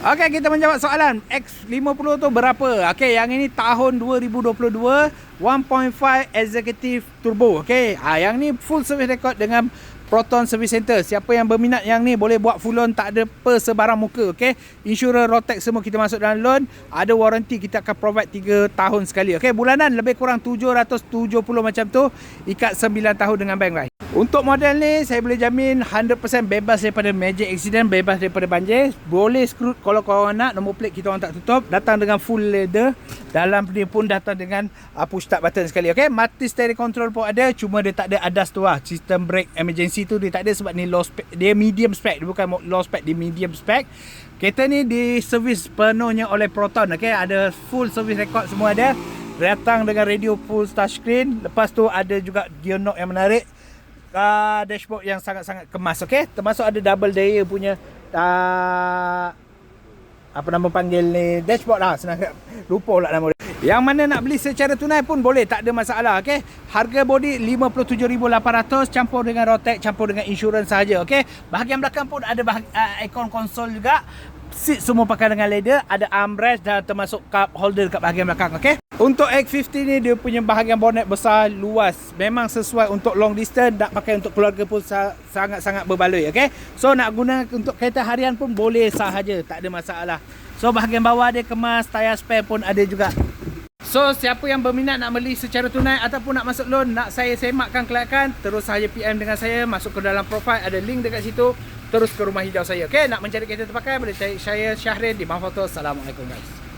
Okey, kita menjawab soalan. X50 tu berapa? Okey, yang ini tahun 2022, 1.5 executive turbo. Okey, yang ni full service record dengan Proton Service Center. Siapa yang berminat yang ni boleh buat full loan, tak ada sebarang muka. Okey, insurans Rotex semua kita masuk dalam loan. Ada warranty, kita akan provide 3 tahun sekali. Okey, bulanan lebih kurang 770 macam tu. Ikat 9 tahun dengan bank, bye. Untuk model ni saya boleh jamin 100% bebas daripada major accident, bebas daripada banjir. Boleh screw kalau korang nak, nombor plate kita orang tak tutup. Datang dengan full leather. Dalam ni pun datang dengan push start button sekali. Okey, mati steering control pun ada, cuma dia tak ada ADAS tu lah. Sistem brake emergency tu dia tak ada sebab ni low spec. Dia medium spec, dia bukan low spec, dia medium spec. Kereta ni di servis penuhnya oleh Proton. Okey, ada full service record semua ada. Datang dengan radio full touchscreen. Lepas tu ada juga gear knob yang menarik. Dashboard yang sangat-sangat kemas. Okey, termasuk ada double layer punya apa nama panggil ni, dashboard lah, senang lupa pula nama dia. Yang mana nak beli secara tunai pun boleh, tak ada masalah. Okey, harga body 57,800 campur dengan Rotex, campur dengan insurans sahaja. Okey, bahagian belakang pun ada aircon konsol juga. Seat semua pakai dengan leather, ada armrest dan termasuk cup holder dekat bahagian belakang. Okey, untuk X50 ni dia punya bahagian bonnet besar, luas. Memang sesuai untuk long distance, nak pakai untuk keluarga pun sangat-sangat berbaloi. Okey, so nak guna untuk kereta harian pun boleh sahaja, tak ada masalah. So bahagian bawah dia kemas, tayar spare pun ada juga. So siapa yang berminat nak beli secara tunai ataupun nak masuk loan, nak saya semakkan kelayakan, terus sahaja PM dengan saya, masuk ke dalam profile, ada link dekat situ, terus ke rumah hijau saya. Okey, nak mencari kereta terpakai boleh cari saya Syahrin di bawah foto. Assalamualaikum guys.